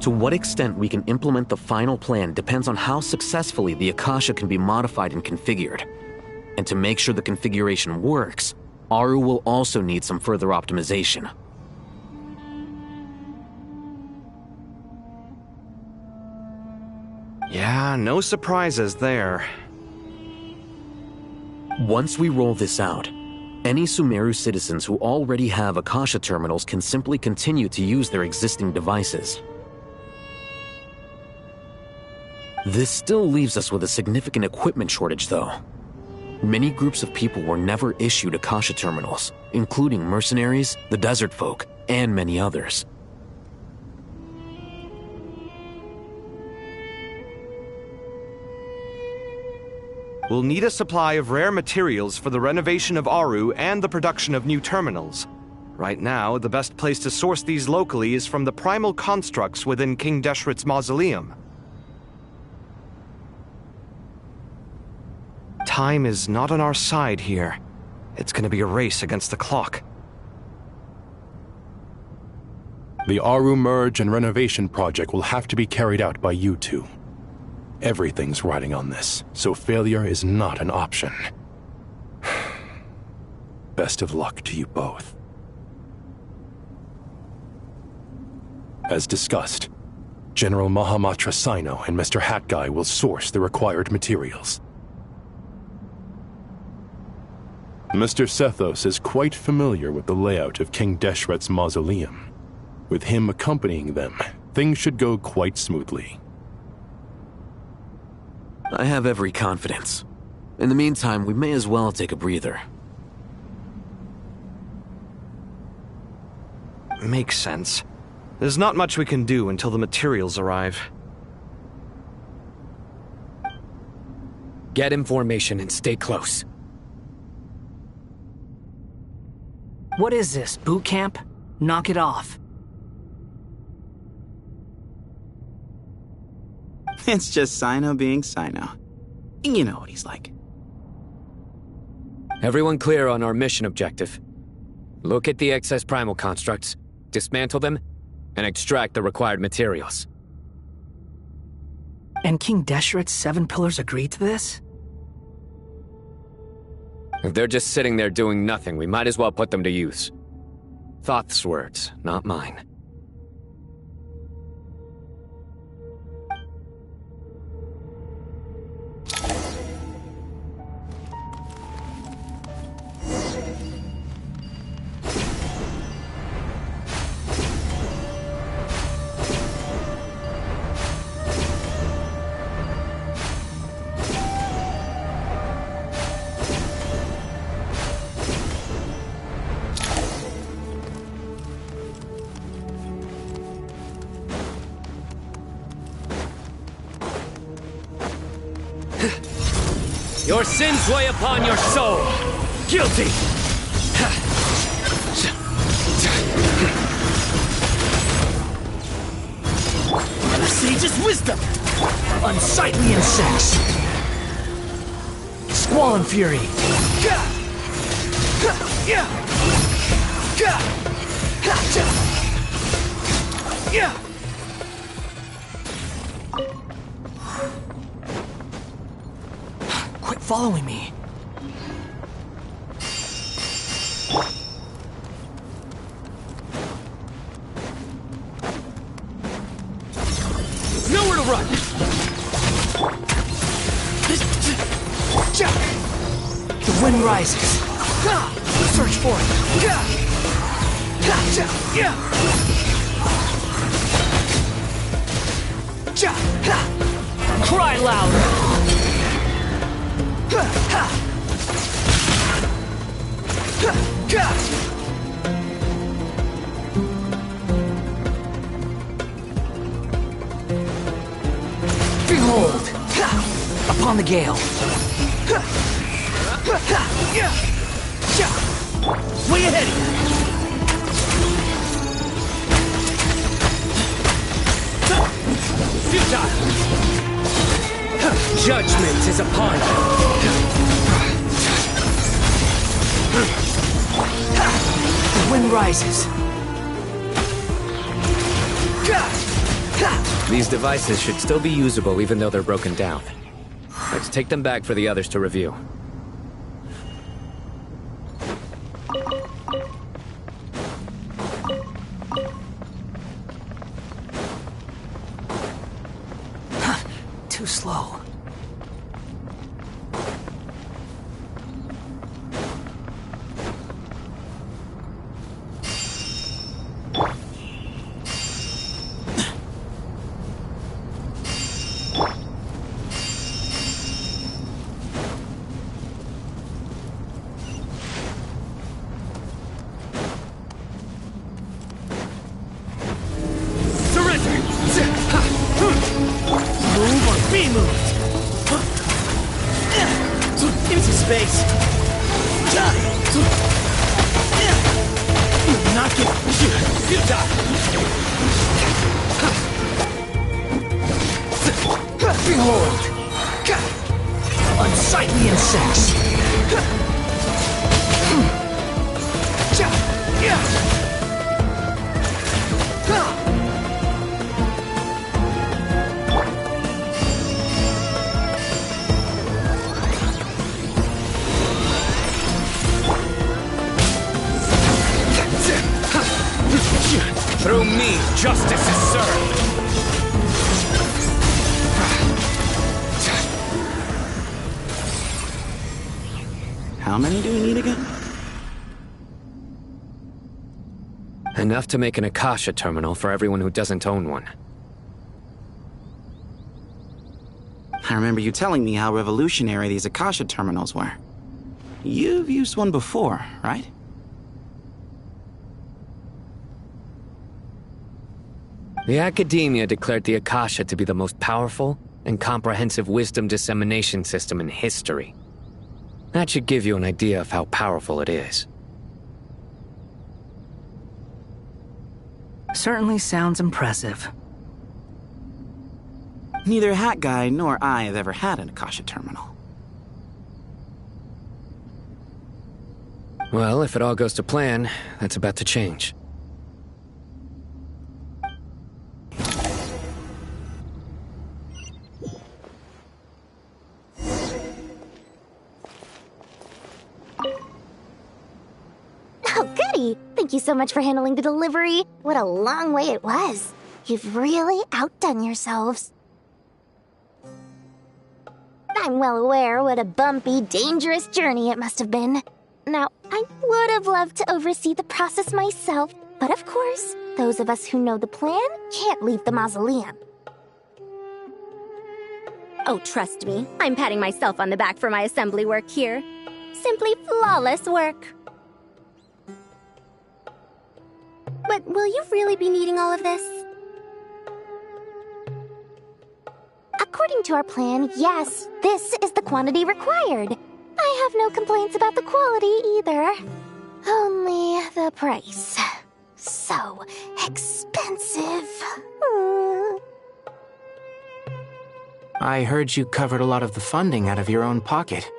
To what extent we can implement the final plan depends on how successfully the Akasha can be modified and configured. And to make sure the configuration works, Aru will also need some further optimization. Yeah, no surprises there. Once we roll this out, any Sumeru citizens who already have Akasha terminals can simply continue to use their existing devices. This still leaves us with a significant equipment shortage, though. Many groups of people were never issued Akasha terminals, including mercenaries, the desert folk, and many others. We'll need a supply of rare materials for the renovation of Aru and the production of new terminals. Right now, the best place to source these locally is from the primal constructs within King Deshret's mausoleum. Time is not on our side here. It's gonna be a race against the clock. The Aru merge and renovation project will have to be carried out by you two. Everything's riding on this, so failure is not an option. Best of luck to you both. As discussed, General Mahamatra Sino and Mr. Hat Guy will source the required materials. Mr. Sethos is quite familiar with the layout of King Deshret's mausoleum. With him accompanying them, things should go quite smoothly. I have every confidence. In the meantime, we may as well take a breather. Makes sense. There's not much we can do until the materials arrive. Get information and stay close. What is this, boot camp? Knock it off. It's just Sino being Sino. You know what he's like. Everyone clear on our mission objective. Look at the excess primal constructs, dismantle them, and extract the required materials. And King Deshret's 7 pillars agreed to this? If they're just sitting there doing nothing, we might as well put them to use. Thoth's words, not mine. Your sins weigh upon your soul. Guilty! The sage's wisdom! Unsightly insects! Squall fury! Quit following me. Nowhere to run! The wind rises. Search for it. Cry louder. Behold, upon the gale. Way ahead of you. Futile! Judgment is upon you. The wind rises. These devices should still be usable even though they're broken down. Let's take them back for the others to review. Too slow. Unsightly insects! Through me, justice is served! How many do we need again? Enough to make an Akasha terminal for everyone who doesn't own one. I remember you telling me how revolutionary these Akasha terminals were. You've used one before, right? The Academia declared the Akasha to be the most powerful and comprehensive wisdom dissemination system in history. That should give you an idea of how powerful it is. Certainly sounds impressive. Neither Hat Guy nor I have ever had an Akasha terminal. Well, if it all goes to plan, that's about to change. Oh, goody! Thank you so much for handling the delivery. What a long way it was. You've really outdone yourselves. I'm well aware what a bumpy, dangerous journey it must have been. Now, I would have loved to oversee the process myself, but of course, those of us who know the plan can't leave the mausoleum. Oh, trust me, I'm patting myself on the back for my assembly work here. Simply flawless work. But will you really be needing all of this? According to our plan, yes, this is the quantity required. I have no complaints about the quality either. Only the price. So expensive. I heard you covered a lot of the funding out of your own pocket.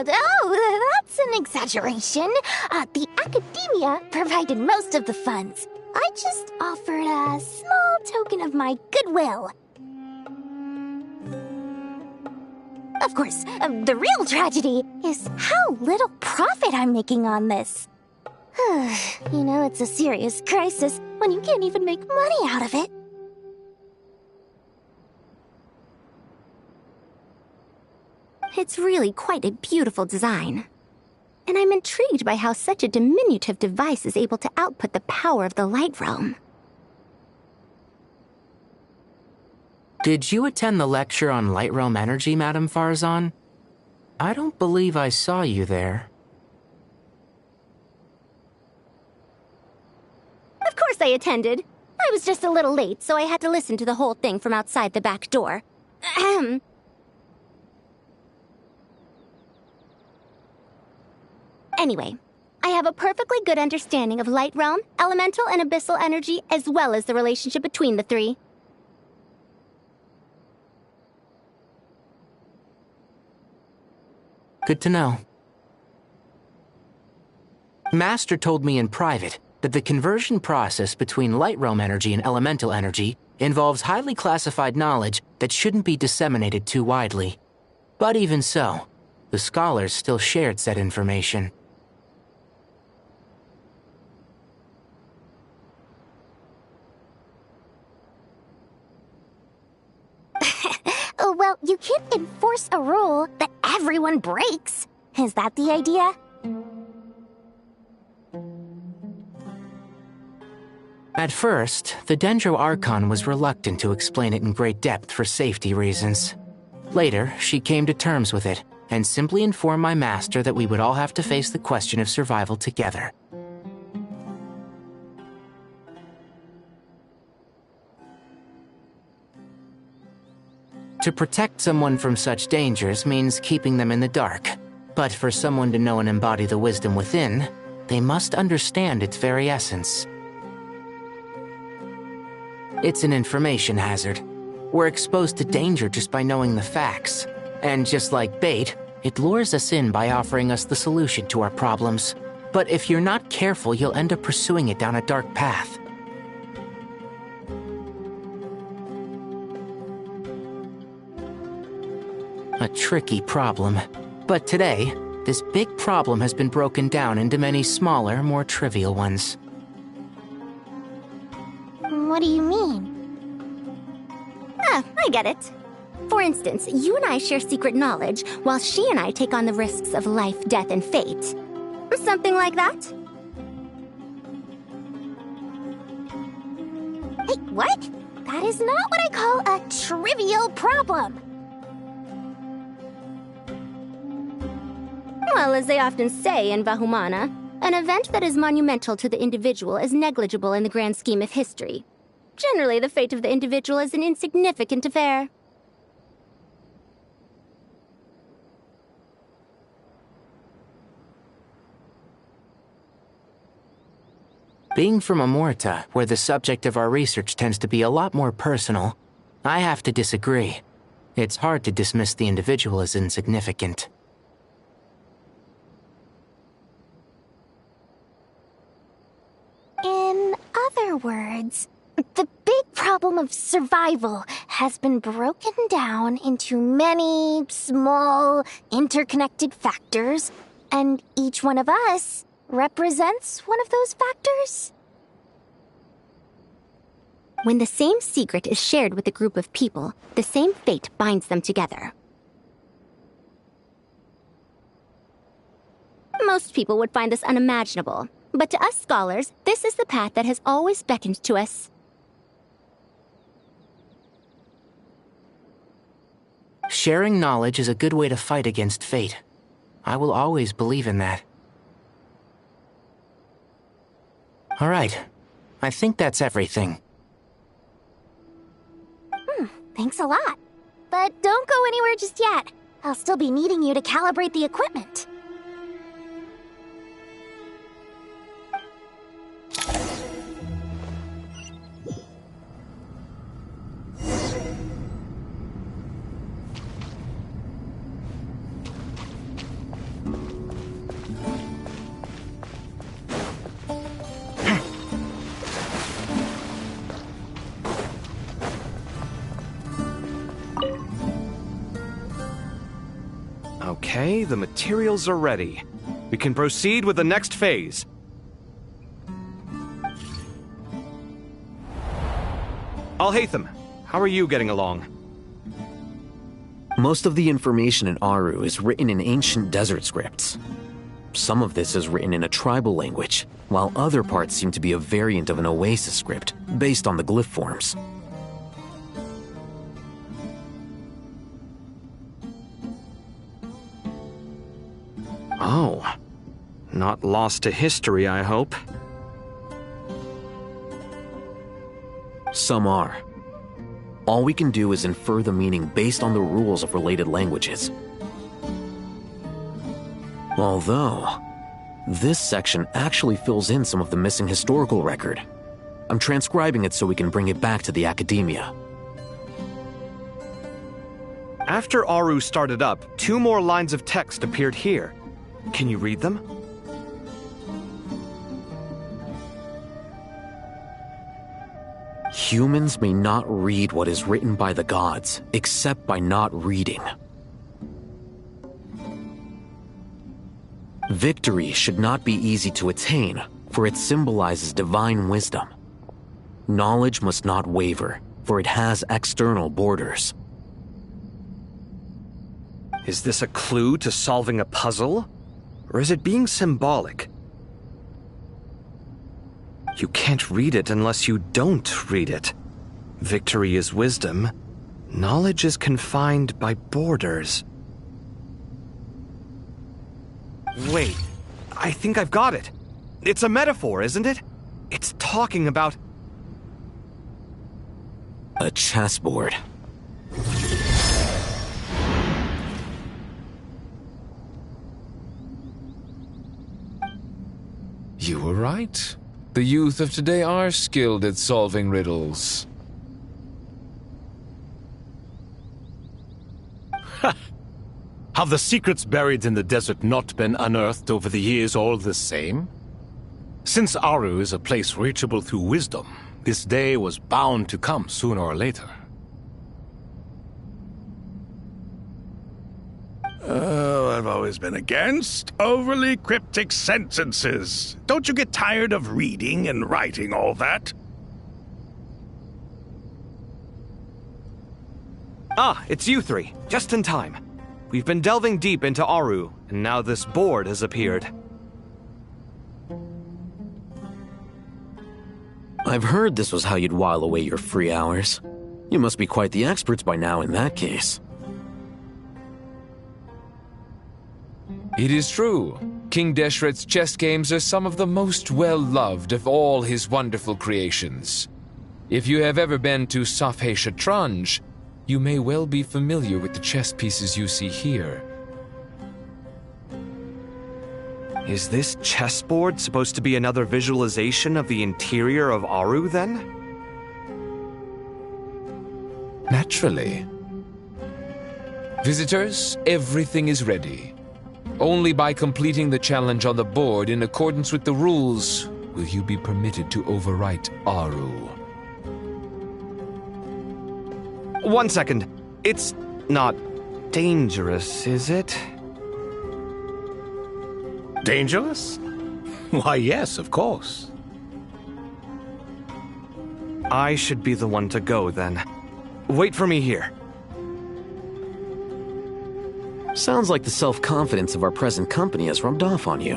Oh, that's an exaggeration. The Academia provided most of the funds. I just offered a small token of my goodwill. Of course, the real tragedy is how little profit I'm making on this. You know, it's a serious crisis when you can't even make money out of it. It's really quite a beautiful design. And I'm intrigued by how such a diminutive device is able to output the power of the Light Realm. Did you attend the lecture on Light Realm energy, Madame Farzan? I don't believe I saw you there. Of course I attended. I was just a little late, so I had to listen to the whole thing from outside the back door. Ahem. Anyway, I have a perfectly good understanding of Light Realm, elemental and abyssal energy, as well as the relationship between the three. Good to know. Master told me in private that the conversion process between light realm energy and elemental energy involves highly classified knowledge that shouldn't be disseminated too widely. But even so, the scholars still shared said information. Well, you can't enforce a rule that everyone breaks. Is that the idea? At first, the Dendro Archon was reluctant to explain it in great depth for safety reasons. Later, she came to terms with it, and simply informed my master that we would all have to face the question of survival together. To protect someone from such dangers means keeping them in the dark. But for someone to know and embody the wisdom within, they must understand its very essence. It's an information hazard. We're exposed to danger just by knowing the facts. And just like bait, it lures us in by offering us the solution to our problems. But if you're not careful, you'll end up pursuing it down a dark path. A tricky problem. But today, this big problem has been broken down into many smaller, more trivial ones. What do you mean? Ah, I get it. For instance, you and I share secret knowledge, while she and I take on the risks of life, death, and fate. Something like that? Hey, what? That is not what I call a trivial problem. Well, as they often say in Vahumana, an event that is monumental to the individual is negligible in the grand scheme of history. Generally, the fate of the individual is an insignificant affair. Being from Amorta, where the subject of our research tends to be a lot more personal, I have to disagree. It's hard to dismiss the individual as insignificant. In other words, the big problem of survival has been broken down into many small, interconnected factors, and each one of us represents one of those factors? When the same secret is shared with a group of people, the same fate binds them together. Most people would find this unimaginable, but to us scholars, this is the path that has always beckoned to us. Sharing knowledge is a good way to fight against fate. I will always believe in that. All right. I think that's everything. Thanks a lot. But don't go anywhere just yet. I'll still be needing you to calibrate the equipment. Okay, the materials are ready. We can proceed with the next phase. Al-Haytham, how are you getting along? Most of the information in Aru is written in ancient desert scripts. Some of this is written in a tribal language, while other parts seem to be a variant of an Oasis script, based on the glyph forms. Oh. Not lost to history, I hope. Some are. All we can do is infer the meaning based on the rules of related languages. Although, this section actually fills in some of the missing historical record. I'm transcribing it so we can bring it back to the academia. After Aru started up, 2 more lines of text appeared here. Can you read them? Humans may not read what is written by the gods, except by not reading. Victory should not be easy to attain, for it symbolizes divine wisdom. Knowledge must not waver, for it has external borders. Is this a clue to solving a puzzle? Or is it being symbolic? You can't read it unless you don't read it. Victory is wisdom. Knowledge is confined by borders. Wait, I think I've got it. It's a metaphor, isn't it? It's talking about... A chessboard. You were right. The youth of today are skilled at solving riddles. Have the secrets buried in the desert not been unearthed over the years all the same? Since Aru is a place reachable through wisdom, this day was bound to come sooner or later. Oh, I've always been against overly cryptic sentences. Don't you get tired of reading and writing all that? Ah, it's you three. Just in time. We've been delving deep into Aru, and now this board has appeared. I've heard this was how you'd while away your free hours. You must be quite the experts by now in that case. It is true. King Deshret's chess games are some of the most well-loved of all his wonderful creations. If you have ever been to Safhe Shatranj, you may well be familiar with the chess pieces you see here. Is this chessboard supposed to be another visualization of the interior of Aru, then? Naturally. Visitors, everything is ready. Only by completing the challenge on the board in accordance with the rules will you be permitted to overwrite Aru. 1 second. It's not dangerous, is it? Dangerous? Why, yes, of course. I should be the one to go, then. Wait for me here. Sounds like the self-confidence of our present company has rubbed off on you.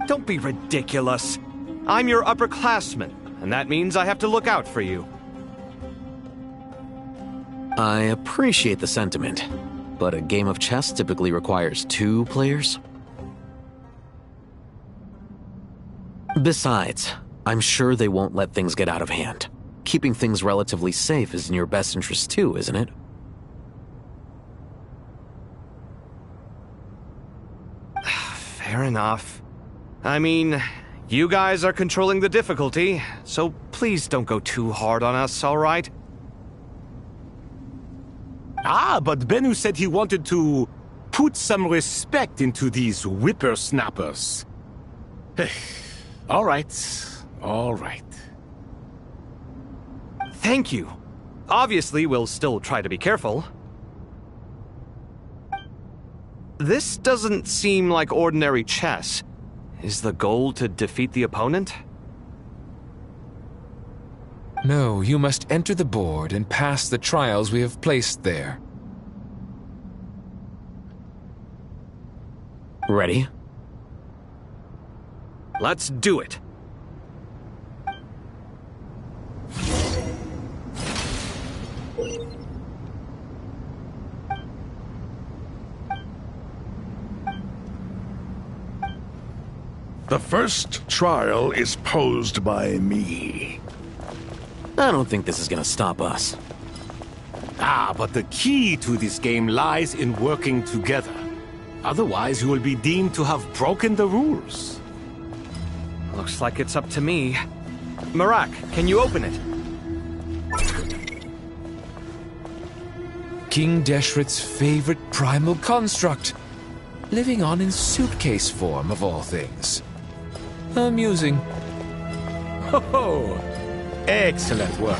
Don't be ridiculous. I'm your upperclassman, and that means I have to look out for you. I appreciate the sentiment, but a game of chess typically requires 2 players. Besides, I'm sure they won't let things get out of hand. Keeping things relatively safe is in your best interest too, isn't it? Fair enough. I mean, you guys are controlling the difficulty, so please don't go too hard on us, all right? Ah, but Bennu said he wanted to put some respect into these whippersnappers. All right, all right. Thank you. Obviously, we'll still try to be careful. This doesn't seem like ordinary chess. Is the goal to defeat the opponent? No, you must enter the board and pass the trials we have placed there. Ready? Let's do it. The first trial is posed by me. I don't think this is gonna stop us. Ah, but the key to this game lies in working together. Otherwise, you will be deemed to have broken the rules. Looks like it's up to me. Marak, can you open it? King Deshret's favorite primal construct, living on in suitcase form of all things. Amusing. Oh, excellent work.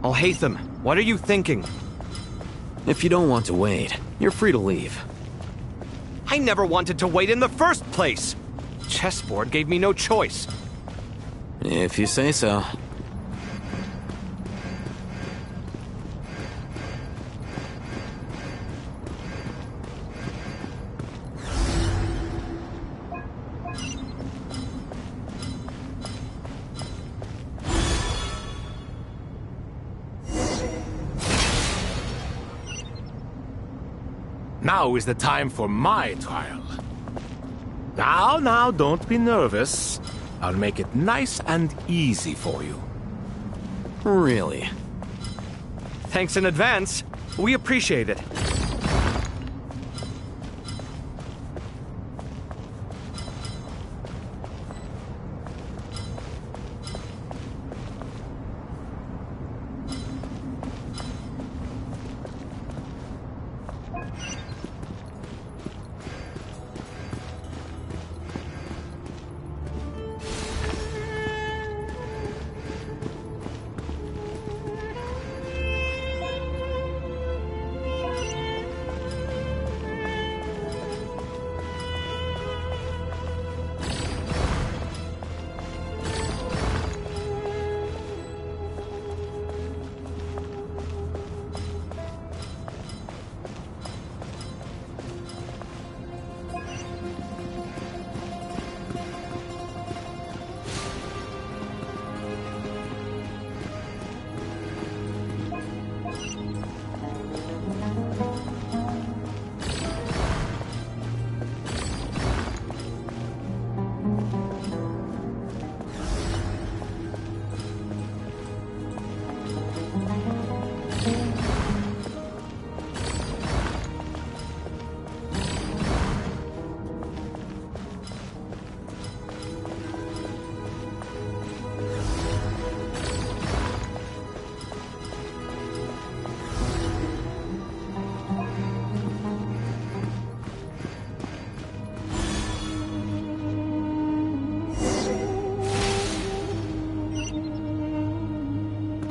Alhaitham, what are you thinking? If you don't want to wait, you're free to leave. I never wanted to wait in the first place! Chessboard gave me no choice. If you say so. Now is the time for my trial. Now, don't be nervous. I'll make it nice and easy for you. Really? Thanks in advance. We appreciate it.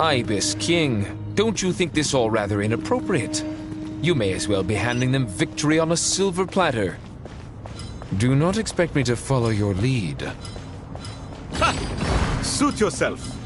Ibis King, don't you think this all rather inappropriate? You may as well be handing them victory on a silver platter. Do not expect me to follow your lead. Ha! Suit yourself.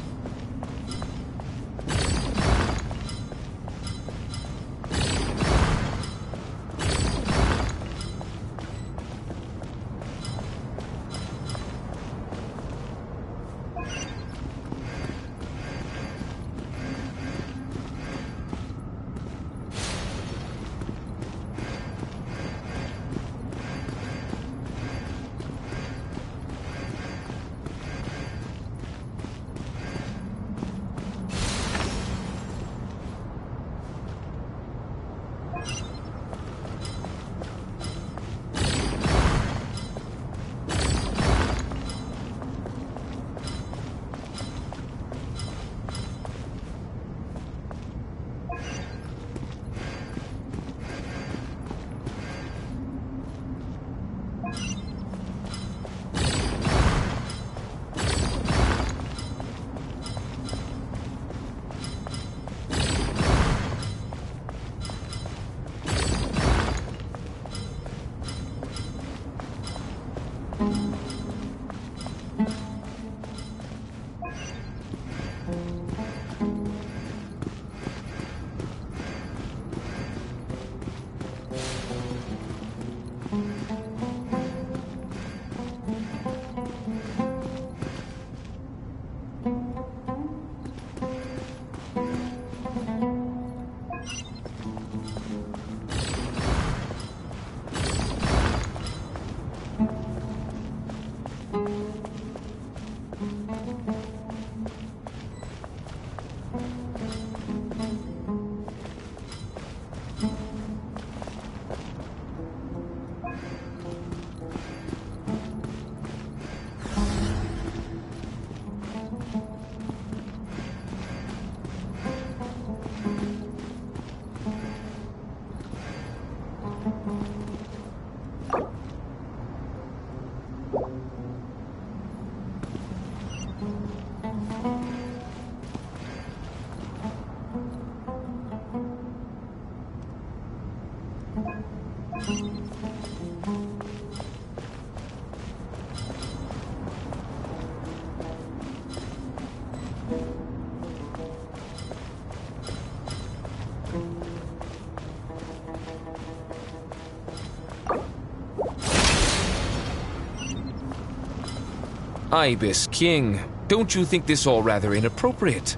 Ibis King, don't you think this all rather inappropriate?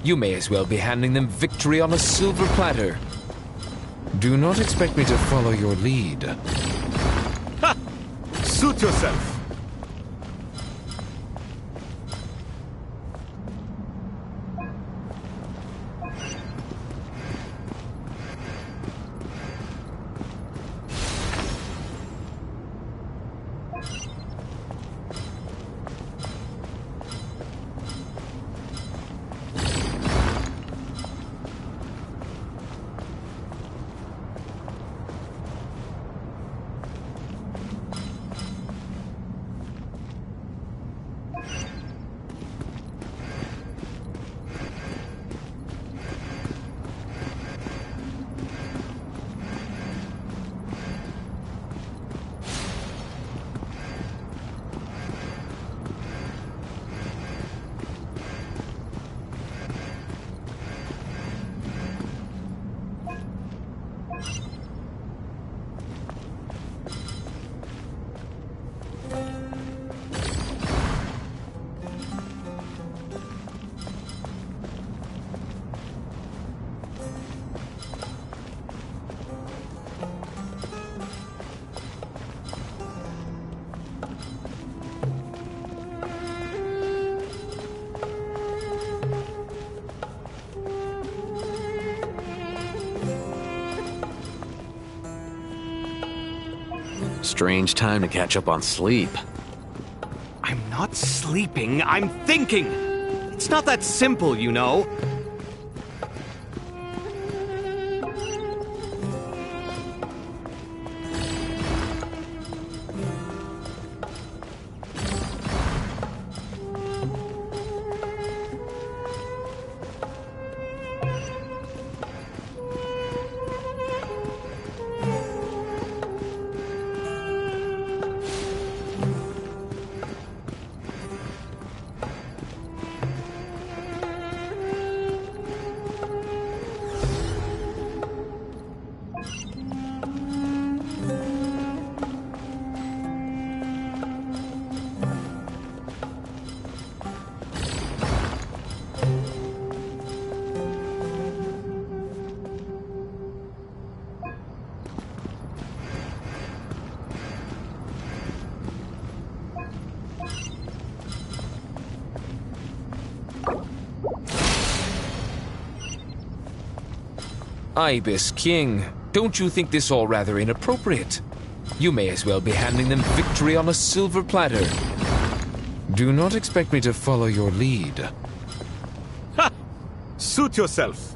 You may as well be handing them victory on a silver platter. Do not expect me to follow your lead. Ha! Suit yourself! Strange time to catch up on sleep. I'm not sleeping, I'm thinking! It's not that simple, you know. Ibis King, don't you think this all rather inappropriate? You may as well be handing them victory on a silver platter. Do not expect me to follow your lead. Ha! Suit yourself!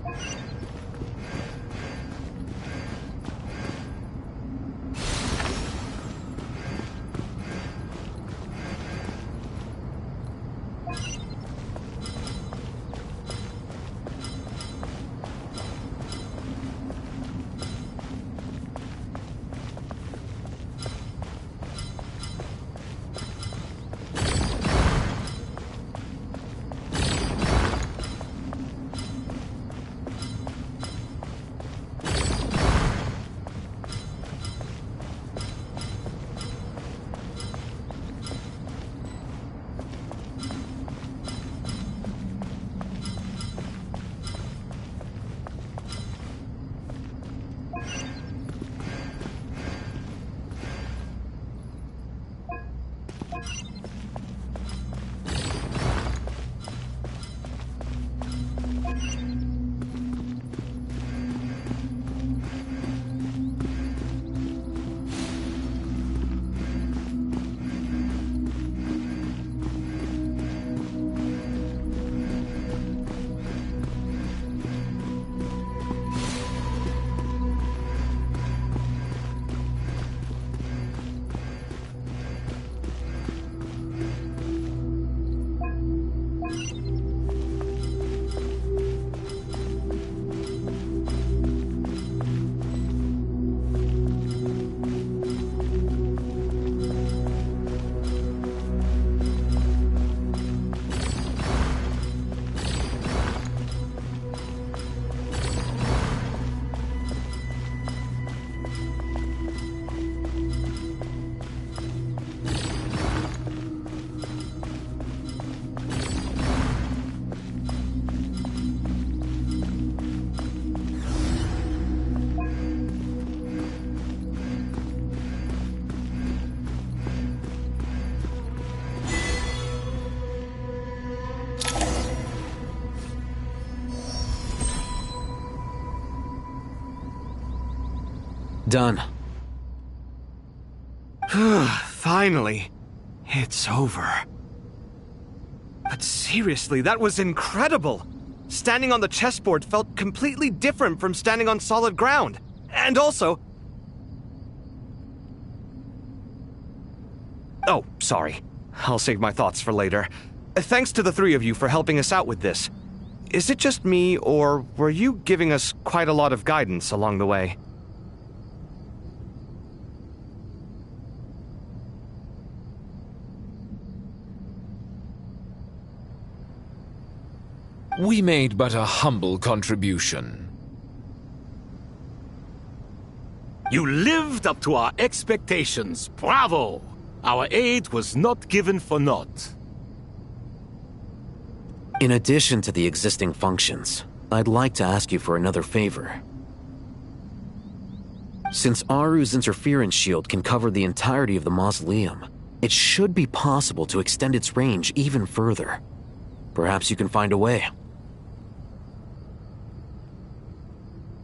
Done. Finally. It's over. But seriously, that was incredible! Standing on the chessboard felt completely different from standing on solid ground. And also... Oh, sorry. I'll save my thoughts for later. Thanks to the three of you for helping us out with this. Is it just me, or were you giving us quite a lot of guidance along the way? We made but a humble contribution. You lived up to our expectations. Bravo! Our aid was not given for naught. In addition to the existing functions, I'd like to ask you for another favor. Since Aru's interference shield can cover the entirety of the mausoleum, it should be possible to extend its range even further. Perhaps you can find a way.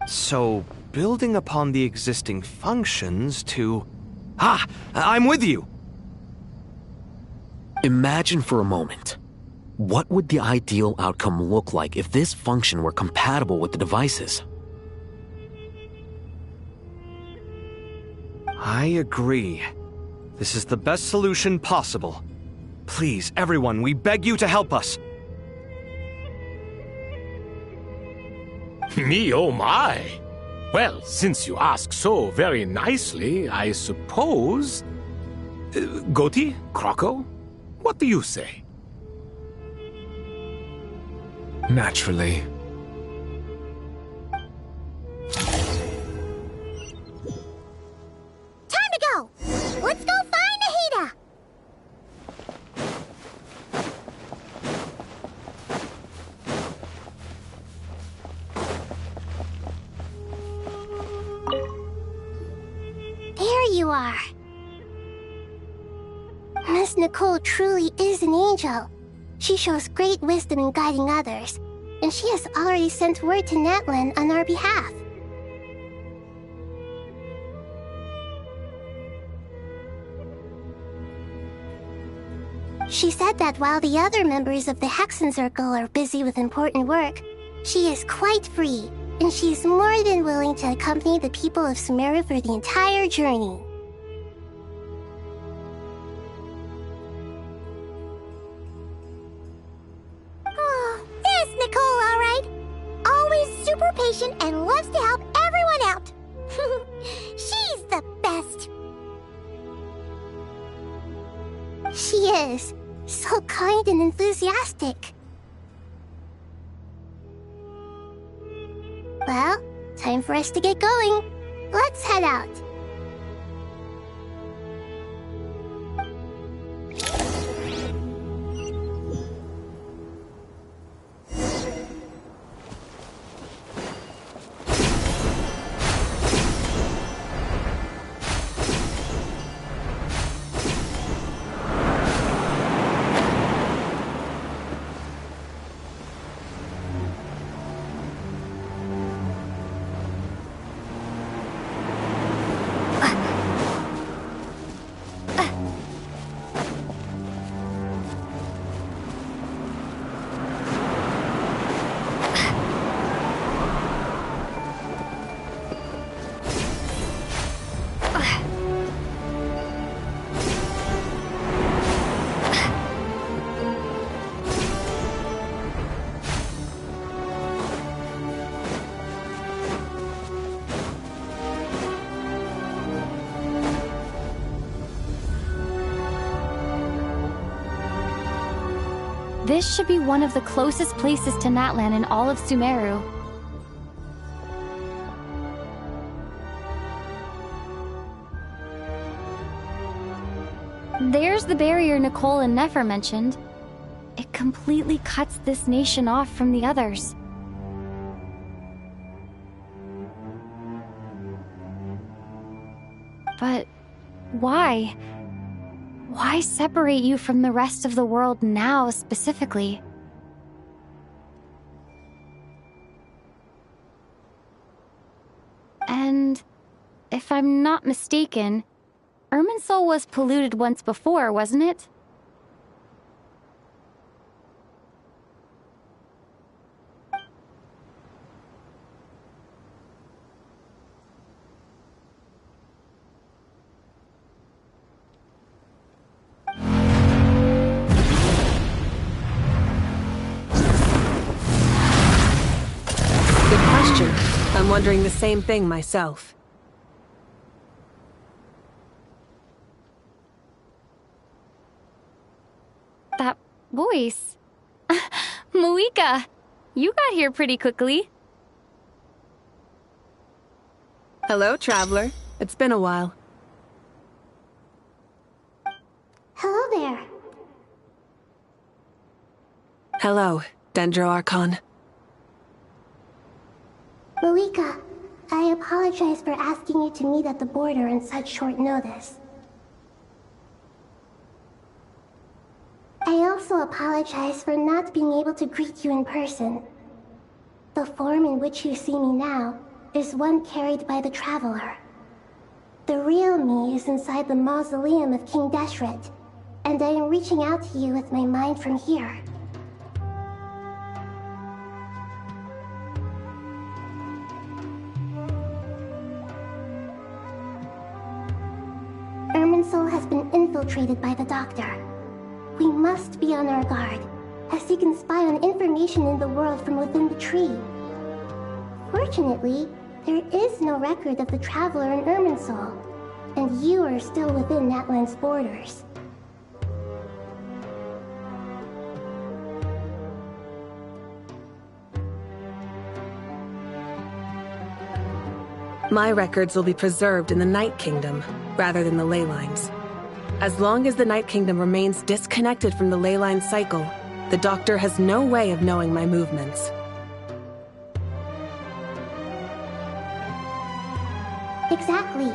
So, building upon the existing functions to... Ah! I'm with you! Imagine for a moment. What would the ideal outcome look like if this function were compatible with the devices? I agree. This is the best solution possible. Please, everyone, we beg you to help us. Me, oh my! Well, since you ask so very nicely, I suppose... Goti? Croco? What do you say? Naturally. Time to go! Let's go find Nahida! There you are. Miss Nicole truly is an angel. She shows great wisdom in guiding others, and she has already sent word to Natlan on our behalf. She said that while the other members of the Hexen Circle are busy with important work, she is quite free, and she's more than willing to accompany the people of Sumeru for the entire journey. Oh, there's Nicole, all right. Always super patient and loves to help everyone out. She's the best. She is. So kind and enthusiastic. Well, time for us to get going. Let's head out. This should be one of the closest places to Natlan in all of Sumeru. There's the barrier Nicole and Nefer mentioned. It completely cuts this nation off from the others. But why? Why separate you from the rest of the world now, specifically? And if I'm not mistaken, Irminsul was polluted once before, wasn't it? Good question. I'm wondering the same thing myself. That voice. Moika, you got here pretty quickly. Hello, traveler. It's been a while. Hello there. Hello, Dendro Archon. Moika, I apologize for asking you to meet at the border on such short notice. I also apologize for not being able to greet you in person. The form in which you see me now is one carried by the Traveler. The real me is inside the mausoleum of King Deshret, and I am reaching out to you with my mind from here. Irminsul has been infiltrated by the Doctor. We must be on our guard, as he can spy on information in the world from within the tree. Fortunately, there is no record of the Traveler in Irminsul, and you are still within Natlan's borders. My records will be preserved in the Night Kingdom, rather than the ley lines. As long as the Night Kingdom remains disconnected from the ley line cycle, the Doctor has no way of knowing my movements. Exactly.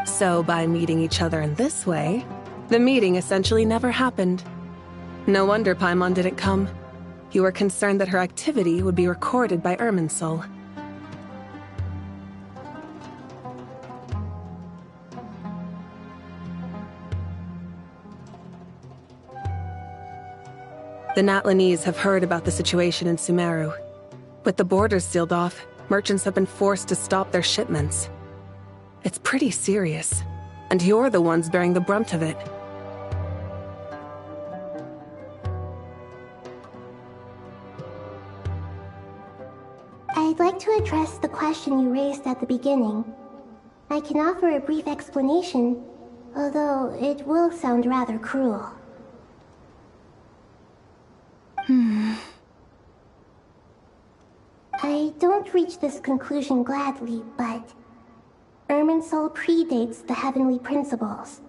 So by meeting each other in this way, the meeting essentially never happened. No wonder Paimon didn't come. You were concerned that her activity would be recorded by Irminsul. The Natlanese have heard about the situation in Sumeru. With the borders sealed off, merchants have been forced to stop their shipments. It's pretty serious, and you're the ones bearing the brunt of it. I'd like to address the question you raised at the beginning. I can offer a brief explanation, although it will sound rather cruel. I don't reach this conclusion gladly, but Irminsul predates the heavenly principles.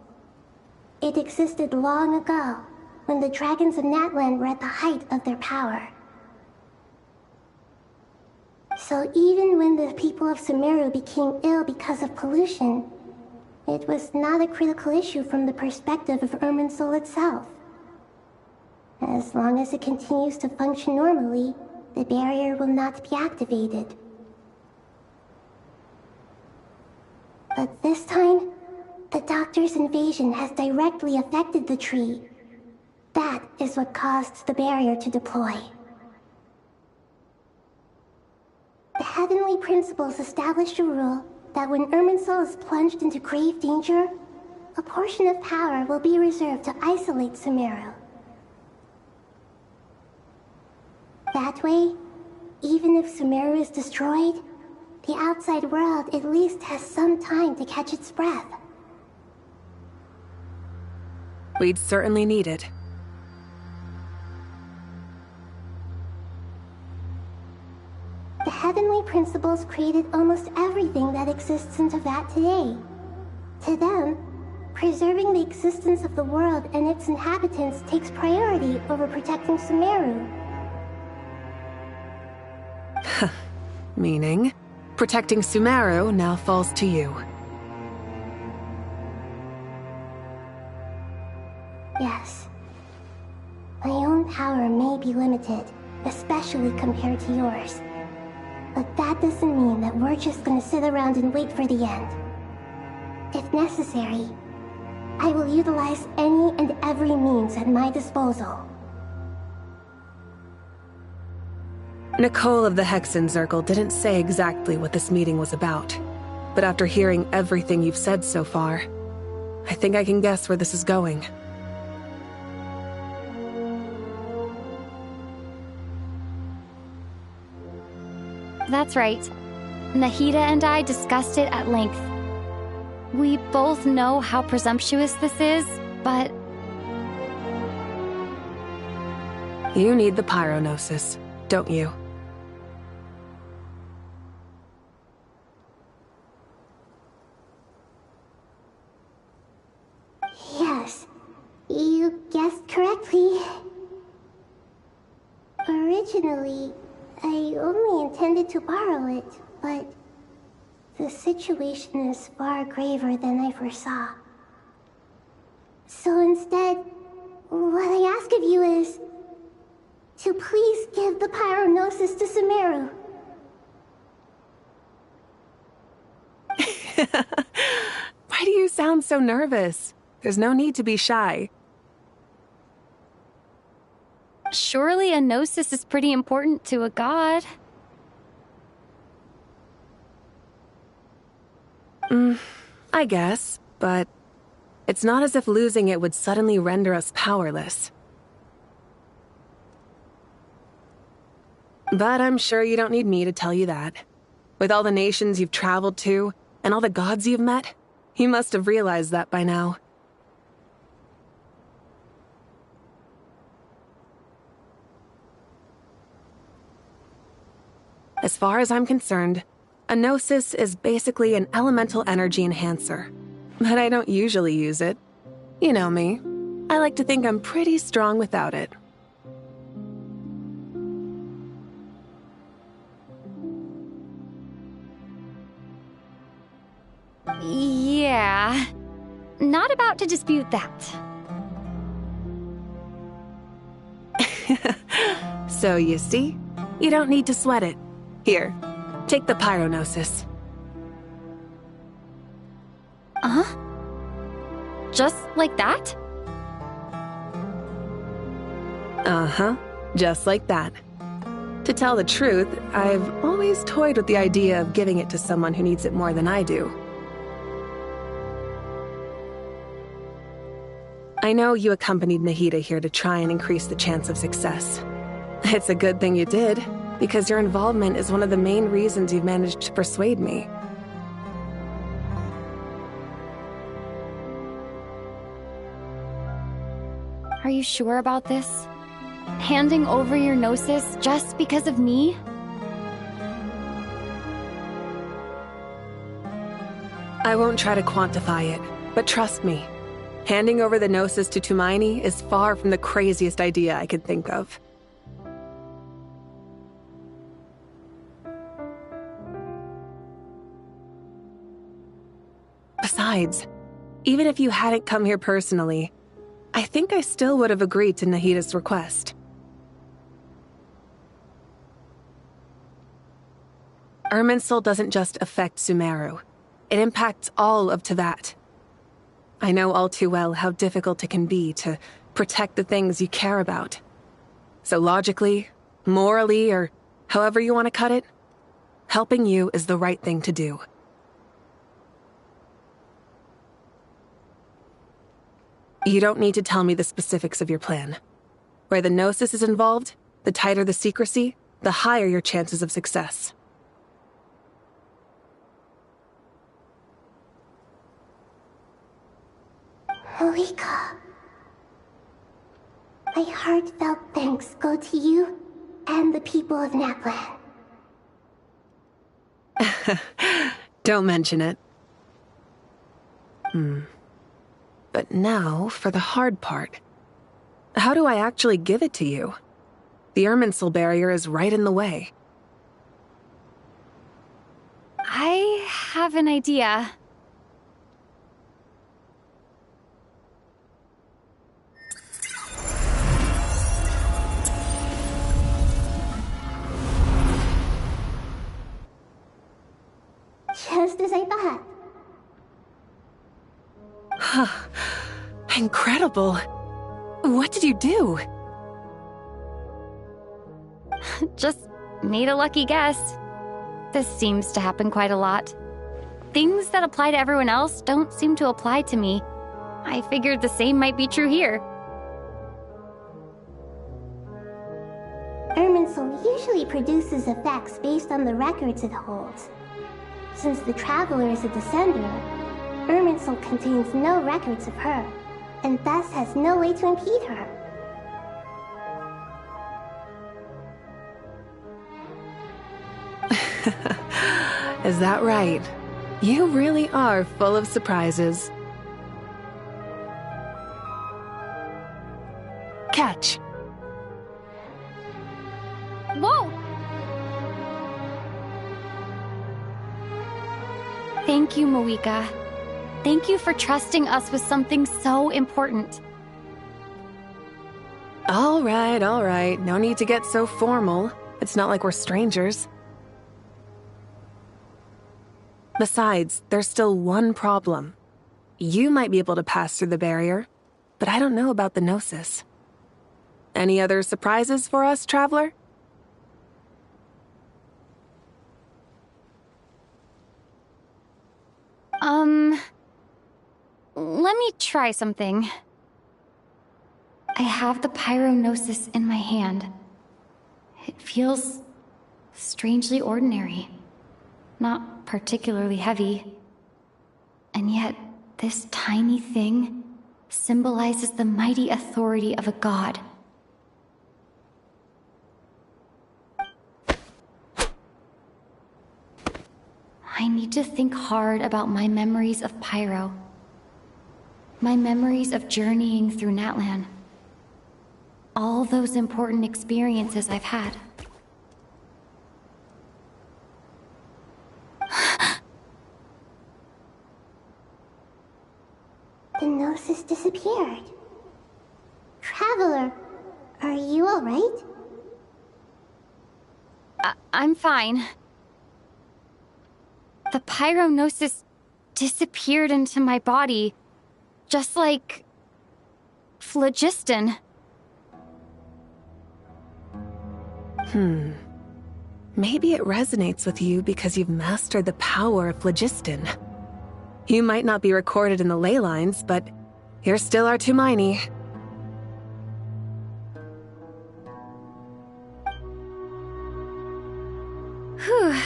It existed long ago, when the dragons of Natlan were at the height of their power. So even when the people of Sumeru became ill because of pollution, it was not a critical issue from the perspective of Irminsul itself. As long as it continues to function normally, the barrier will not be activated. But this time, the Doctor's invasion has directly affected the tree. That is what caused the barrier to deploy. The heavenly principles established a rule that when Irminsul is plunged into grave danger, a portion of power will be reserved to isolate Sumeru. That way, even if Sumeru is destroyed, the outside world at least has some time to catch its breath. We'd certainly need it. The heavenly principles created almost everything that exists in Teyvat today. To them, preserving the existence of the world and its inhabitants takes priority over protecting Sumeru. Meaning, protecting Sumeru now falls to you. Yes. My own power may be limited, especially compared to yours. But that doesn't mean that we're just gonna sit around and wait for the end. If necessary, I will utilize any and every means at my disposal. Nicole of the Hexen Circle didn't say exactly what this meeting was about, but after hearing everything you've said so far, I think I can guess where this is going. That's right. Nahida and I discussed it at length. We both know how presumptuous this is, but... You need the Pyronosis, don't you? Yes, you guessed correctly. Originally, I only intended to borrow it, but the situation is far graver than I foresaw. So instead, what I ask of you is to please give the Pyronosis to Sumeru. Why do you sound so nervous? There's no need to be shy. Surely a gnosis is pretty important to a god. I guess, but it's not as if losing it would suddenly render us powerless. But I'm sure you don't need me to tell you that. With all the nations you've traveled to, and all the gods you've met, you must have realized that by now. As far as I'm concerned, a gnosis is basically an elemental energy enhancer. But I don't usually use it. You know me. I like to think I'm pretty strong without it. Yeah. Not about to dispute that. So you see, you don't need to sweat it. Here, take the Pyronosis. Just like that? Uh-huh, just like that. To tell the truth, I've always toyed with the idea of giving it to someone who needs it more than I do. I know you accompanied Nahida here to try and increase the chance of success. It's a good thing you did, because your involvement is one of the main reasons you've managed to persuade me. Are you sure about this? Handing over your gnosis just because of me? I won't try to quantify it, but trust me, handing over the gnosis to Tumaini is far from the craziest idea I could think of. Besides, even if you hadn't come here personally, I think I still would have agreed to Nahida's request. Irminsul doesn't just affect Sumeru. It impacts all of Teyvat. I know all too well how difficult it can be to protect the things you care about. So logically, morally, or however you want to cut it, helping you is the right thing to do. You don't need to tell me the specifics of your plan. Where the Gnosis is involved, the tighter the secrecy, the higher your chances of success. Malika, my heartfelt thanks go to you and the people of Naplan. Don't mention it. But now, for the hard part. How do I actually give it to you? The Irminsul barrier is right in the way. I have an idea. incredible. What did you do? Just made a lucky guess. This seems to happen quite a lot. Things that apply to everyone else don't seem to apply to me. I figured the same might be true here. Irminsul usually produces effects based on the records it holds. Since the Traveler is a descender, Irminsul contains no records of her, and thus has no way to impede her. Is that right? You really are full of surprises. Catch. Whoa! Thank you, Moika. Thank you for trusting us with something so important. All right. No need to get so formal. It's not like we're strangers. Besides, there's still one problem. You might be able to pass through the barrier, but I don't know about the Gnosis. Any other surprises for us, Traveler? Let me try something. I have the Pyronosis in my hand. It feels strangely ordinary. Not particularly heavy. And yet, this tiny thing symbolizes the mighty authority of a god. I need to think hard about my memories of Pyro. My memories of journeying through Natlan. All those important experiences I've had. The Gnosis disappeared. Traveler, are you alright? I'm fine. The Pyronosis disappeared into my body, just like phlogiston. Maybe it resonates with you because you've mastered the power of phlogiston. You might not be recorded in the ley lines, but you're still our Tumaini. Whew.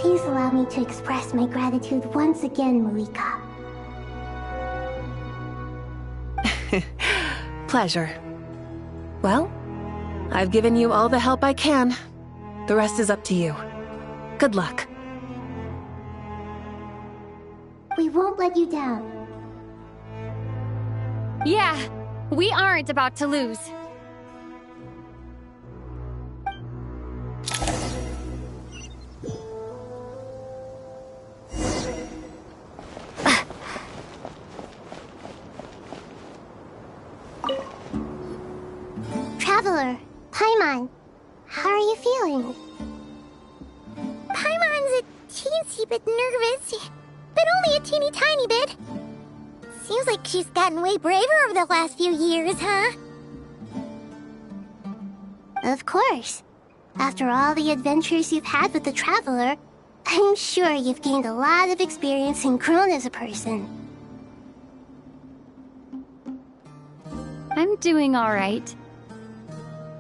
Please allow me to express my gratitude once again, Moika. Pleasure. Well, I've given you all the help I can. The rest is up to you. Good luck. We won't let you down. Yeah, we aren't about to lose. Traveler, Paimon, how are you feeling? Paimon's a teensy bit nervous, but only a teeny tiny bit. Seems like she's gotten way braver over the last few years, huh? Of course. After all the adventures you've had with the Traveler, I'm sure you've gained a lot of experience and grown as a person. I'm doing all right.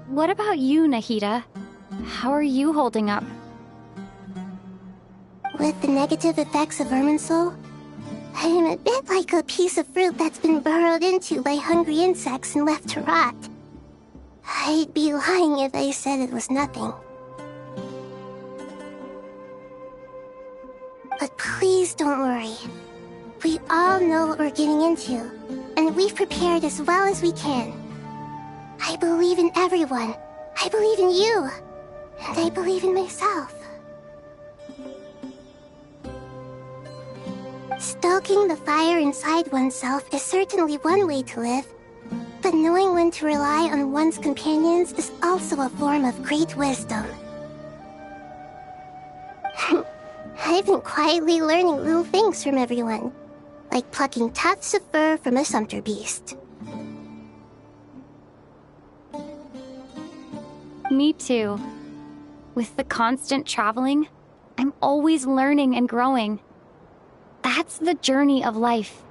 What about you, Nahida? How are you holding up? With the negative effects of Irminsul, I am a bit like a piece of fruit that's been burrowed into by hungry insects and left to rot. I'd be lying if I said it was nothing. But please don't worry. We all know what we're getting into, and we've prepared as well as we can. I believe in everyone. I believe in you. And I believe in myself. Stoking the fire inside oneself is certainly one way to live. But knowing when to rely on one's companions is also a form of great wisdom. I've been quietly learning little things from everyone, like plucking tufts of fur from a sumpter beast. Me too. With the constant traveling, I'm always learning and growing. That's the journey of life.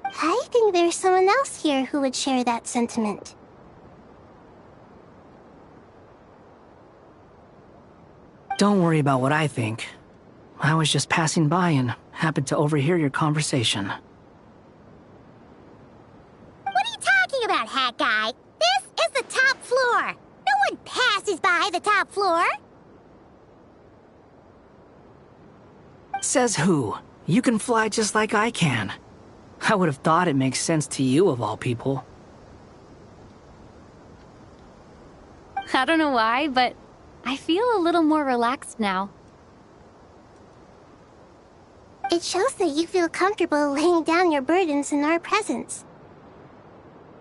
I think there's someone else here who would share that sentiment. Don't worry about what I think. I was just passing by and happened to overhear your conversation. What are you talking about, Hat Guy? This is the top floor. No one passes by the top floor. Says who? You can fly just like I can. I would have thought it makes sense to you of all people. I don't know why, but I feel a little more relaxed now. It shows that you feel comfortable laying down your burdens in our presence.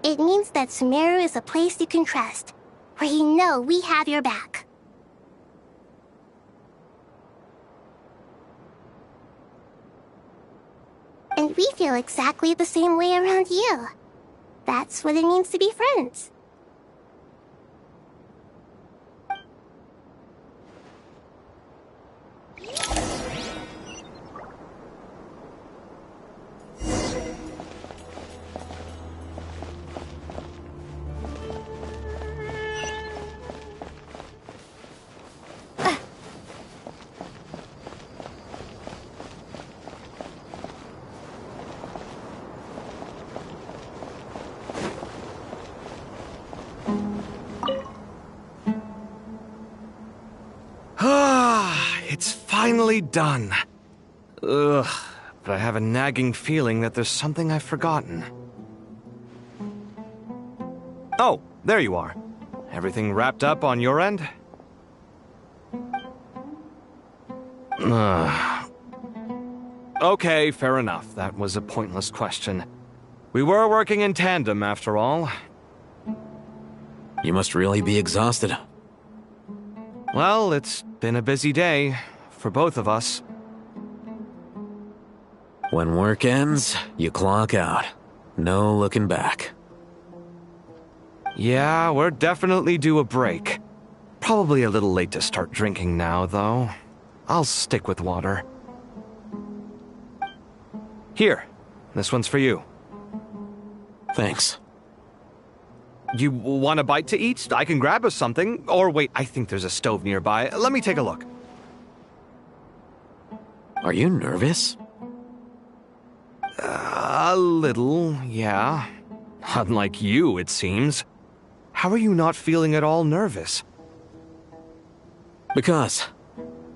It means that Sumeru is a place you can trust, where you know we have your back. And we feel exactly the same way around you. That's what it means to be friends. It's finally done. Ugh, but I have a nagging feeling that there's something I've forgotten. Oh, there you are. Everything wrapped up on your end? Okay, fair enough. That was a pointless question. We were working in tandem, after all. You must really be exhausted. Well, it's been a busy day for both of us. When work ends, you clock out. No looking back. Yeah, we're definitely due a break. Probably a little late to start drinking now, though. I'll stick with water. Here, this one's for you. Thanks. You want a bite to eat? I can grab us something. Or wait, I think there's a stove nearby. Let me take a look. Are you nervous? A little, yeah. Unlike you, it seems. How are you not feeling at all nervous? Because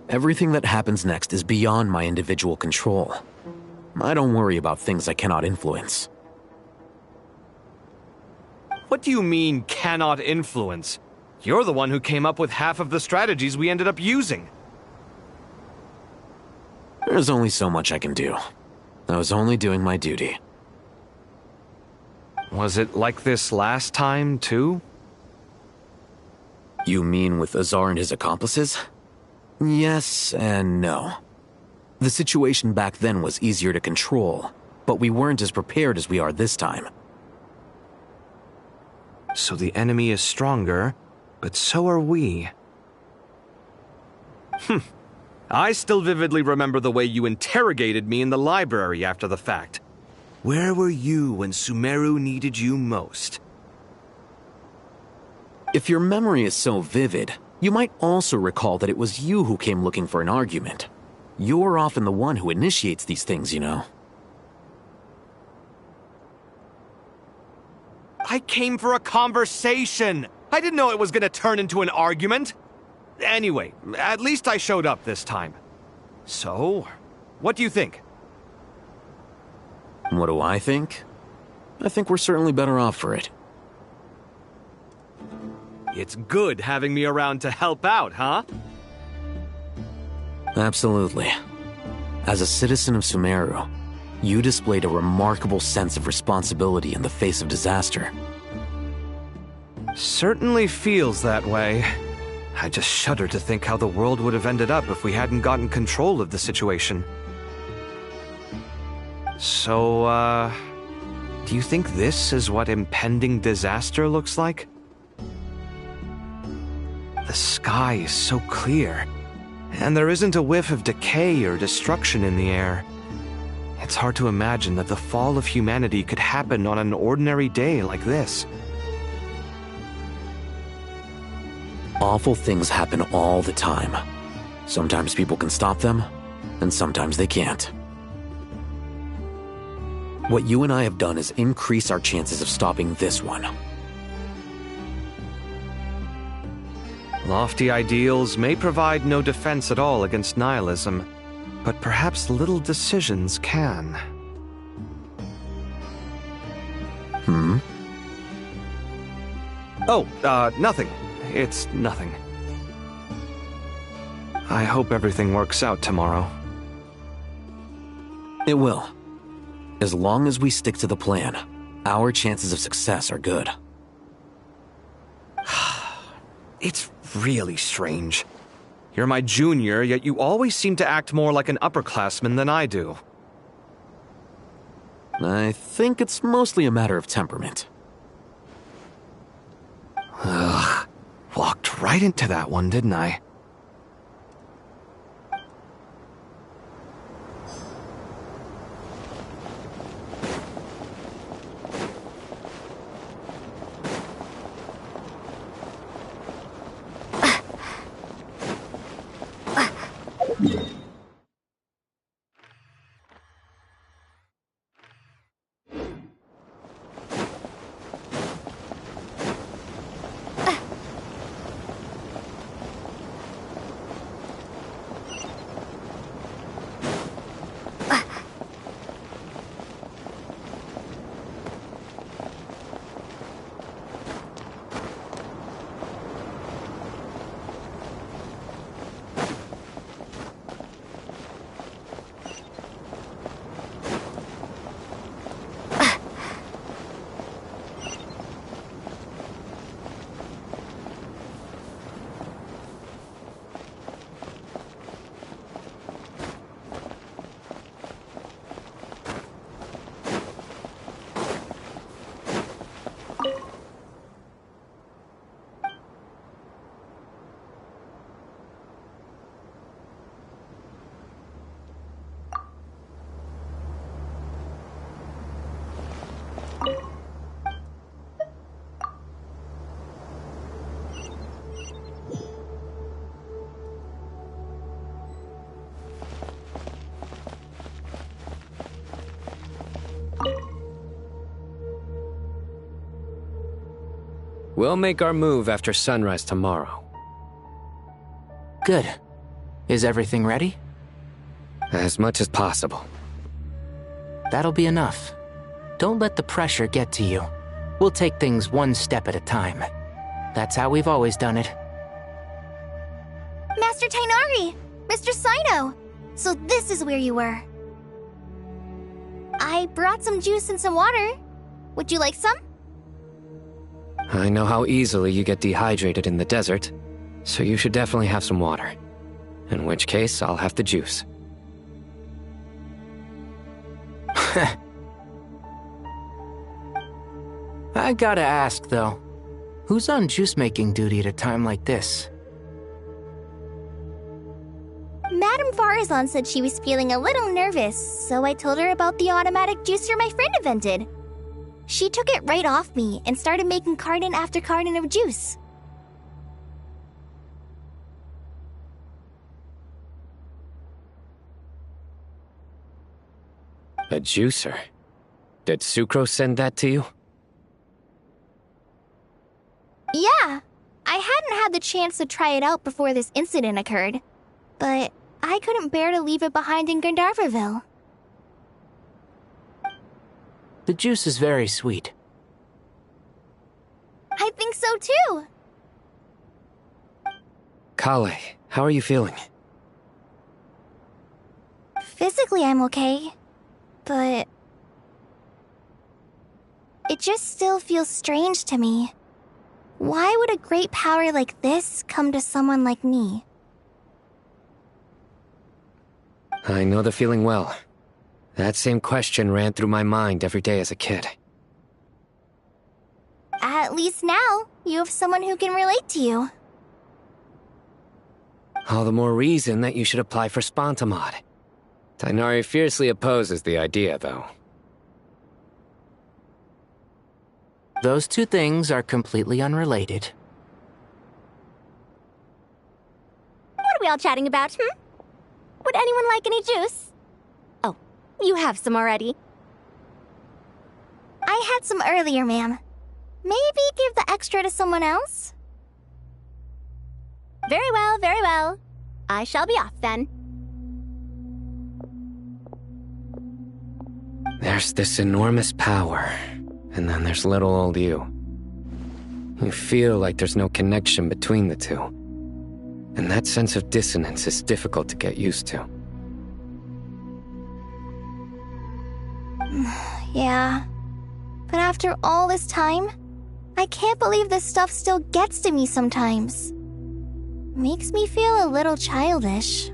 everything that happens next is beyond my individual control. I don't worry about things I cannot influence. What do you mean, cannot influence? You're the one who came up with half of the strategies we ended up using. There's only so much I can do. I was only doing my duty. Was it like this last time, too? You mean with Azar and his accomplices? Yes and no. The situation back then was easier to control, but we weren't as prepared as we are this time. So the enemy is stronger, but so are we. I still vividly remember the way you interrogated me in the library after the fact. Where were you when Sumeru needed you most? If your memory is so vivid, you might also recall that it was you who came looking for an argument. You're often the one who initiates these things, you know. I came for a conversation. I didn't know it was going to turn into an argument. Anyway, at least I showed up this time. So, what do you think? What do I think? I think we're certainly better off for it. It's good having me around to help out, huh? Absolutely. As a citizen of Sumeru, You displayed a remarkable sense of responsibility in the face of disaster. Certainly feels that way. I just shudder to think how the world would have ended up if we hadn't gotten control of the situation. So, do you think this is what impending disaster looks like? The sky is so clear, and there isn't a whiff of decay or destruction in the air. It's hard to imagine that the fall of humanity could happen on an ordinary day like this. Awful things happen all the time. Sometimes people can stop them, and sometimes they can't. What you and I have done is increase our chances of stopping this one. Lofty ideals may provide no defense at all against nihilism, but perhaps little decisions can. Oh, nothing. It's nothing. I hope everything works out tomorrow. It will. As long as we stick to the plan, our chances of success are good. It's really strange. You're my junior, yet you always seem to act more like an upperclassman than I do. I think it's mostly a matter of temperament. Ugh. Walked right into that one, didn't I? We'll make our move after sunrise tomorrow. Good. Is everything ready? As much as possible. That'll be enough. Don't let the pressure get to you. We'll take things one step at a time. That's how we've always done it. Master Tainari! Mr. Sino! So this is where you were. I brought some juice and some water. Would you like some? I know how easily you get dehydrated in the desert, so you should definitely have some water. In which case, I'll have the juice. I gotta ask, though. Who's on juice-making duty at a time like this? Madame Farazan said she was feeling a little nervous, so I told her about the automatic juicer my friend invented. She took it right off me and started making carton after carton of juice. A juicer? Did Sucrose send that to you? Yeah, I hadn't had the chance to try it out before this incident occurred, but I couldn't bear to leave it behind in Gandharvaville. The juice is very sweet. I think so too. Kale, how are you feeling? Physically, I'm okay. But it just still feels strange to me. Why would a great power like this come to someone like me? I know the feeling well. That same question ran through my mind every day as a kid. At least now, you have someone who can relate to you. All the more reason that you should apply for Spontamod. Tighnari fiercely opposes the idea, though. Those two things are completely unrelated. What are we all chatting about, Would anyone like any juice? Oh, you have some already. I had some earlier, ma'am. Maybe give the extra to someone else? Very well, very well. I shall be off then. There's this enormous power, and then there's little old you. You feel like there's no connection between the two. And that sense of dissonance is difficult to get used to. Yeah. But after all this time, I can't believe this stuff still gets to me sometimes. Makes me feel a little childish.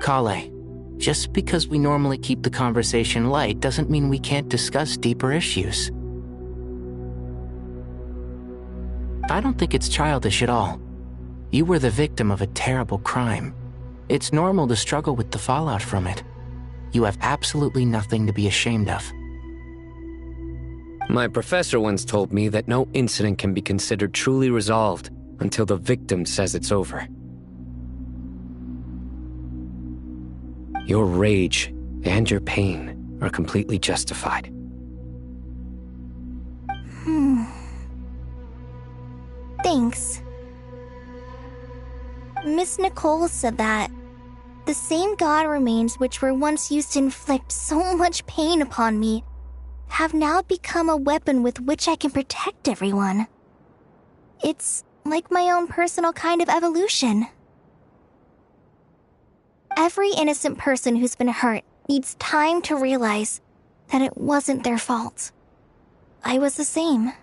Kale, just because we normally keep the conversation light doesn't mean we can't discuss deeper issues. I don't think it's childish at all. You were the victim of a terrible crime. It's normal to struggle with the fallout from it. You have absolutely nothing to be ashamed of. My professor once told me that no incident can be considered truly resolved until the victim says it's over. Your rage and your pain are completely justified. Thanks. Miss Nicole said that the same god remains which were once used to inflict so much pain upon me have now become a weapon with which I can protect everyone. It's like my own personal kind of evolution. Every innocent person who's been hurt needs time to realize that it wasn't their fault. I was the same.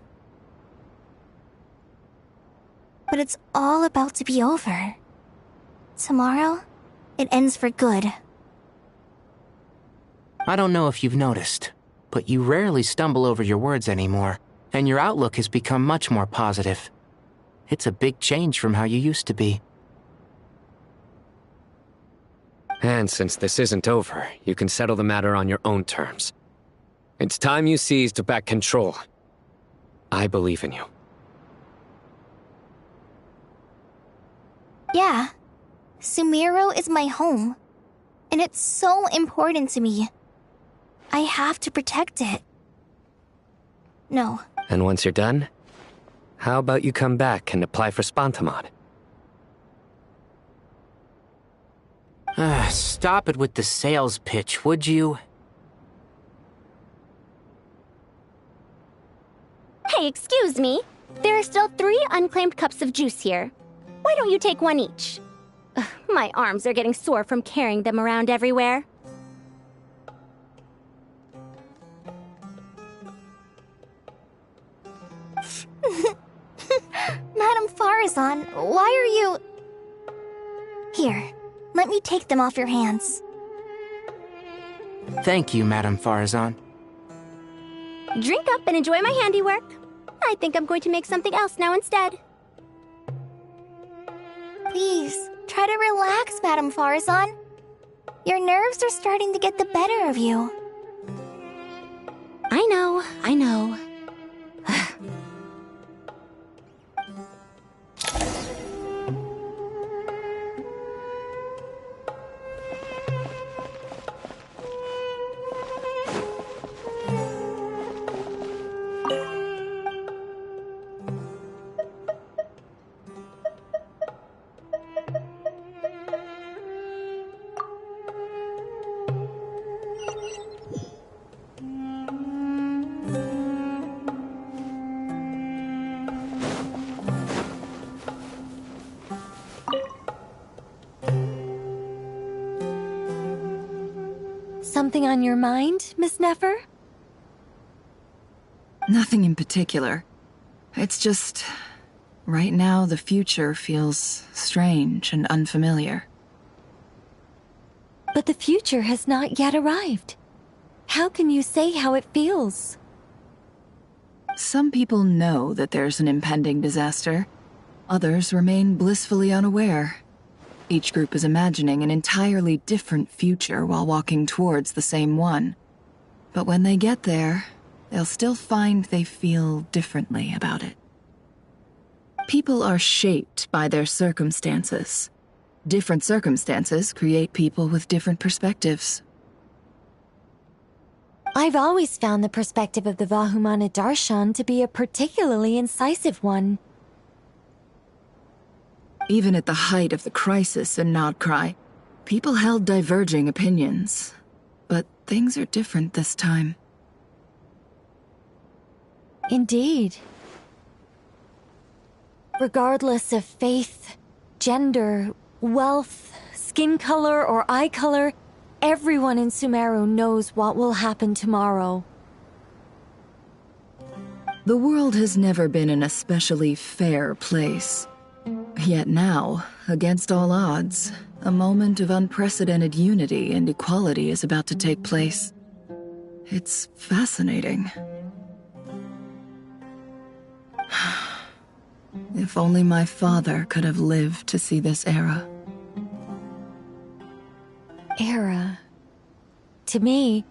But it's all about to be over. Tomorrow, it ends for good. I don't know if you've noticed, but you rarely stumble over your words anymore, and your outlook has become much more positive. It's a big change from how you used to be. And since this isn't over, you can settle the matter on your own terms. It's time you seized back control. I believe in you. Yeah. Sumeru is my home. And it's so important to me. I have to protect it. No. And once you're done, how about you come back and apply for Spontamod? Stop it with the sales pitch, would you? Hey, excuse me. There are still 3 unclaimed cups of juice here. Why don't you take one each? Ugh, my arms are getting sore from carrying them around everywhere. Madame Farazan, why are you... Here, let me take them off your hands. Thank you, Madame Farazan. Drink up and enjoy my handiwork. I think I'm going to make something else now instead. Please, try to relax, Madame Farazan. Your nerves are starting to get the better of you. I know, I know. something on your mind, Miss Nefer? Nothing in particular. It's just... right now, the future feels strange and unfamiliar. But the future has not yet arrived. How can you say how it feels? Some people know that there's an impending disaster. Others remain blissfully unaware. Each group is imagining an entirely different future while walking towards the same one. But when they get there, they'll still find they feel differently about it. People are shaped by their circumstances. Different circumstances create people with different perspectives. I've always found the perspective of the Vahumana Darshan to be a particularly incisive one. Even at the height of the crisis in Nodcry, people held diverging opinions. But things are different this time. Indeed. Regardless of faith, gender, wealth, skin color, or eye color, everyone in Sumeru knows what will happen tomorrow. The world has never been an especially fair place. Yet now, against all odds, a moment of unprecedented unity and equality is about to take place. It's fascinating. If only my father could have lived to see this era. Era. To me,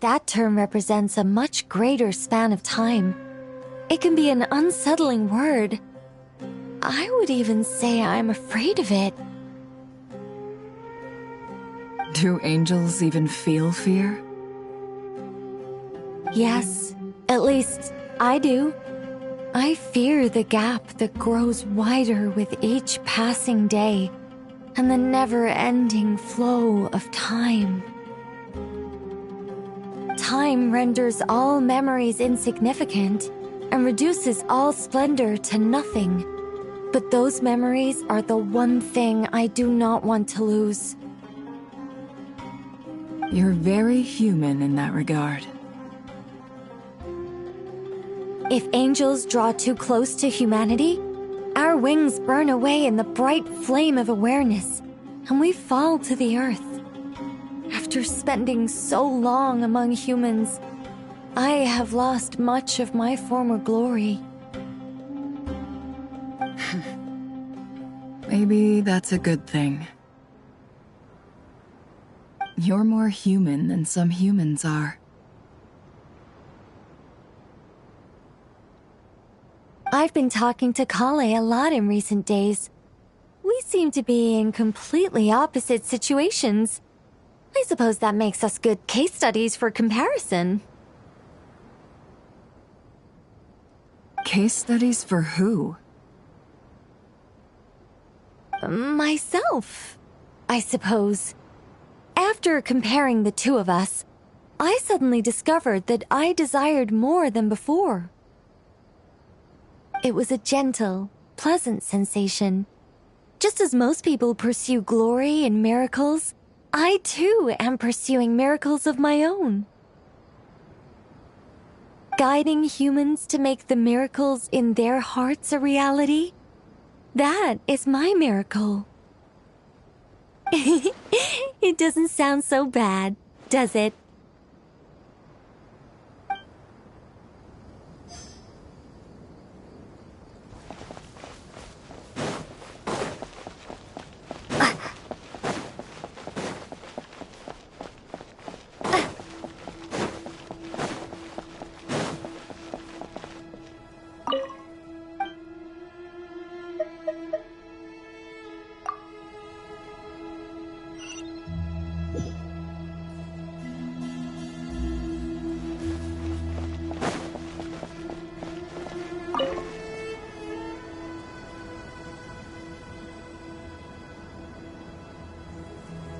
that term represents a much greater span of time. It can be an unsettling word. I would even say I'm afraid of it. Do angels even feel fear? Yes, at least I do. I fear the gap that grows wider with each passing day, and the never-ending flow of time. Time renders all memories insignificant, and reduces all splendor to nothing. But those memories are the one thing I do not want to lose. You're very human in that regard. If angels draw too close to humanity, our wings burn away in the bright flame of awareness, and we fall to the earth. After spending so long among humans, I have lost much of my former glory. Maybe that's a good thing. You're more human than some humans are. I've been talking to Kale a lot in recent days. We seem to be in completely opposite situations. I suppose that makes us good case studies for comparison. Case studies for who? Myself, I suppose. After comparing the two of us, I suddenly discovered that I desired more than before. It was a gentle, pleasant sensation. Just as most people pursue glory and miracles, I too am pursuing miracles of my own. Guiding humans to make the miracles in their hearts a reality, that is my miracle. It doesn't sound so bad, does it?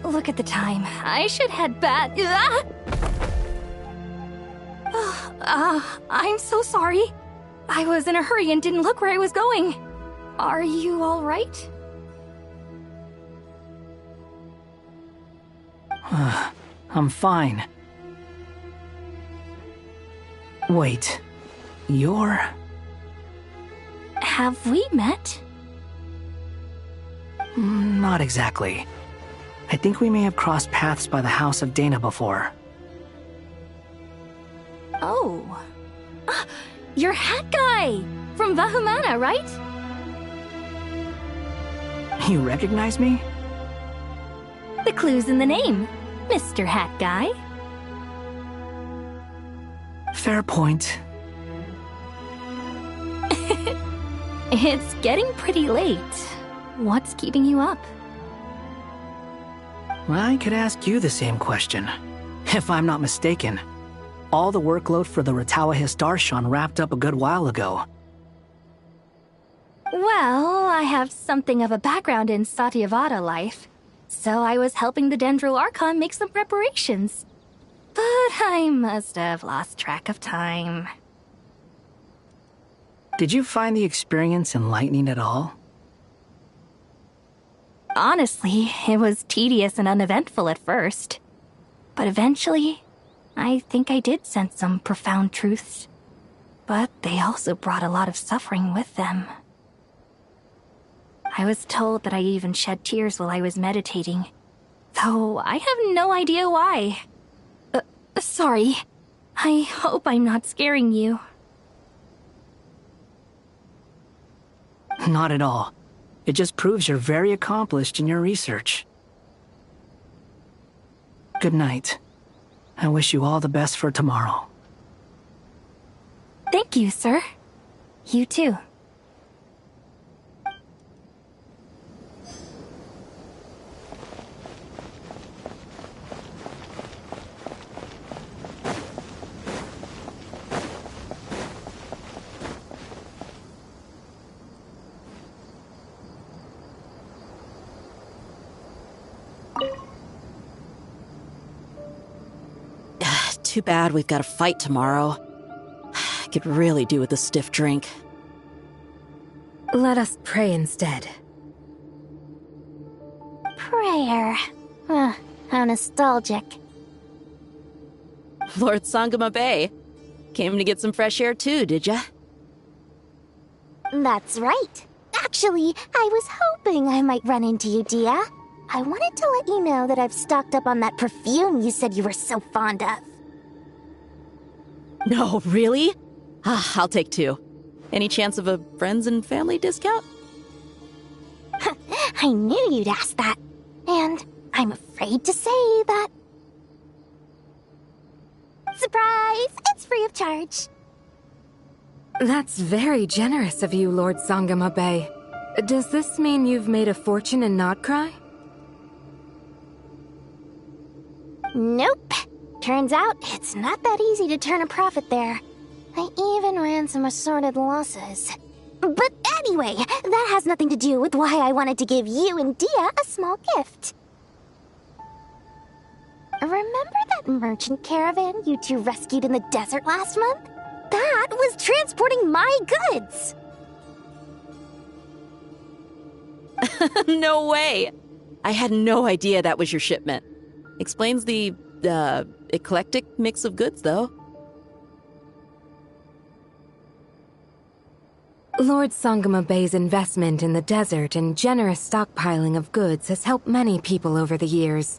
Look at the time. I should head back. I'm so sorry. I was in a hurry and didn't look where I was going. Are you all right? I'm fine. Wait, you're... Have we met? Not exactly. I think we may have crossed paths by the house of Dana before. Oh. Ah, you're Hat Guy! From Vahumana, right? You recognize me? The clue's in the name, Mr. Hat Guy. Fair point. It's getting pretty late. What's keeping you up? I could ask you the same question. If I'm not mistaken, all the workload for the Ratawa Histarshan wrapped up a good while ago. Well, I have something of a background in Satyavada life, so I was helping the Dendro Archon make some preparations. But I must have lost track of time. Did you find the experience enlightening at all? Honestly, it was tedious and uneventful at first. But eventually, I think I did sense some profound truths. But they also brought a lot of suffering with them. I was told that I even shed tears while I was meditating, though I have no idea why. Sorry. I hope I'm not scaring you. Not at all. It just proves you're very accomplished in your research. Good night. I wish you all the best for tomorrow. Thank you, sir. You too. Too bad we've got a fight tomorrow. I could really do with a stiff drink. Let us pray instead. Prayer. How nostalgic. Lord Sangama Bay. Came to get some fresh air too, did ya? That's right. Actually, I was hoping I might run into you, Dia. I wanted to let you know that I've stocked up on that perfume you said you were so fond of. No, really? I'll take 2. Any chance of a friends and family discount? I knew you'd ask that. And I'm afraid to say that... Surprise! It's free of charge. That's very generous of you, Lord Sangama Bay. Does this mean you've made a fortune in Nodcry? Nope. Turns out, it's not that easy to turn a profit there. I even ran some assorted losses. But anyway, that has nothing to do with why I wanted to give you and Dia a small gift. Remember that merchant caravan you two rescued in the desert last month? That was transporting my goods! No way! I had no idea that was your shipment. Explains the, eclectic mix of goods, though. Lord Sangama Bay's investment in the desert and generous stockpiling of goods has helped many people over the years.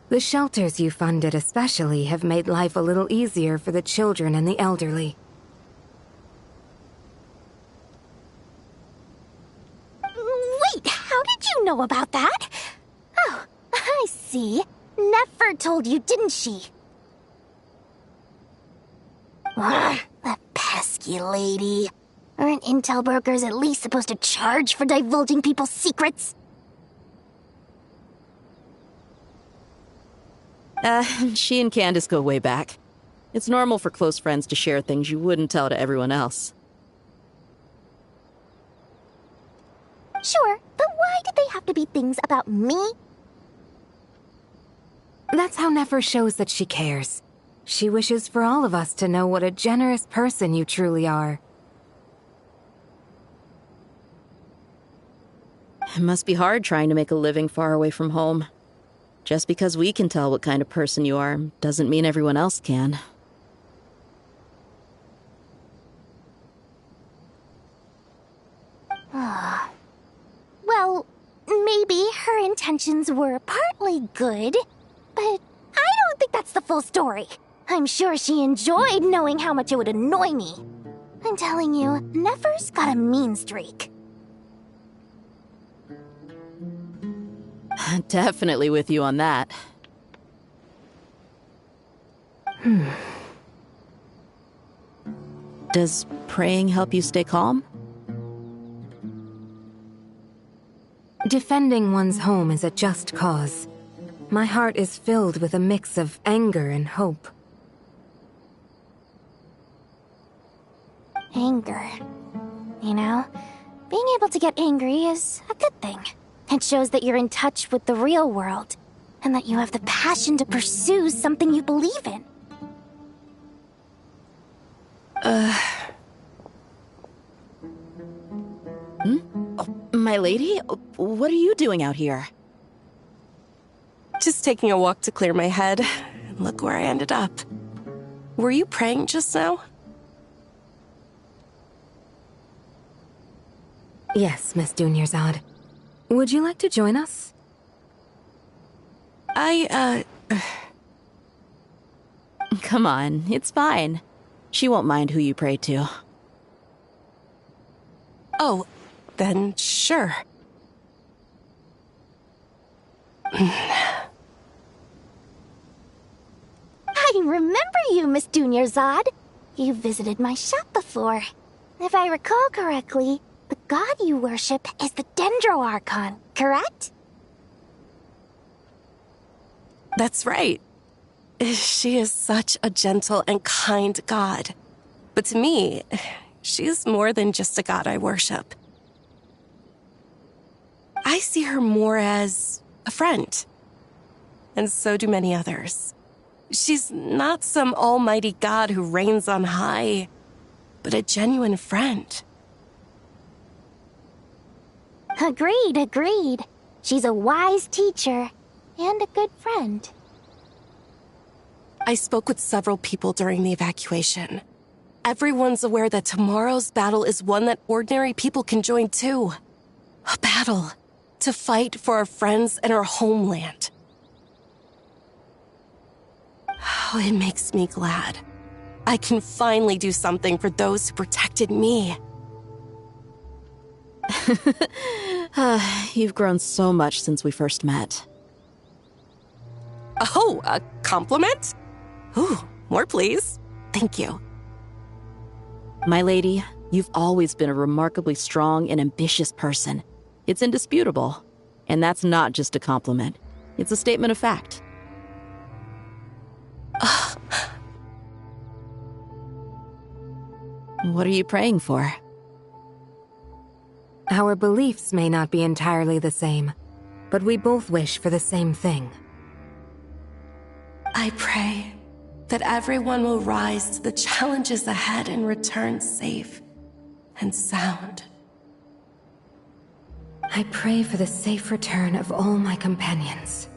The shelters you funded especially have made life a little easier for the children and the elderly. Wait, how did you know about that? Oh, I see. Nefer told you, didn't she? Ugh, that pesky lady. Aren't intel brokers at least supposed to charge for divulging people's secrets? She and Candace go way back. It's normal for close friends to share things you wouldn't tell to everyone else. Sure, but why did they have to be things about me? That's how Nefer shows that she cares. She wishes for all of us to know what a generous person you truly are. It must be hard trying to make a living far away from home. Just because we can tell what kind of person you are doesn't mean everyone else can. Well, maybe her intentions were partly good, but I don't think that's the full story. I'm sure she enjoyed knowing how much it would annoy me. I'm telling you, Nefer's got a mean streak. Definitely with you on that. Does praying help you stay calm? Defending one's home is a just cause. My heart is filled with a mix of anger and hope. Anger. You know, being able to get angry is a good thing. It shows that you're in touch with the real world, and that you have the passion to pursue something you believe in. My lady? What are you doing out here? Just taking a walk to clear my head. And look where I ended up. Were you praying just now? Yes, Miss Dunyarzad. Would you like to join us? Come on, it's fine. She won't mind who you pray to. Oh, then sure. I remember you, Miss Dunyarzad. You visited my shop before. If I recall correctly, the god you worship is the Dendro Archon, correct? That's right. She is such a gentle and kind god. But to me, she is more than just a god I worship. I see her more as a friend. And so do many others. She's not some almighty god who reigns on high, but a genuine friend. Agreed. She's a wise teacher and a good friend. I spoke with several people during the evacuation. Everyone's aware that tomorrow's battle is one that ordinary people can join too. A battle to fight for our friends and our homeland. Oh, it makes me glad. I can finally do something for those who protected me. You've grown so much since we first met. Oh, a compliment? Ooh, more please. Thank you. My lady, you've always been a remarkably strong and ambitious person. It's indisputable. And that's not just a compliment. It's a statement of fact. What are you praying for? Our beliefs may not be entirely the same, but we both wish for the same thing. I pray that everyone will rise to the challenges ahead and return safe and sound. I pray for the safe return of all my companions.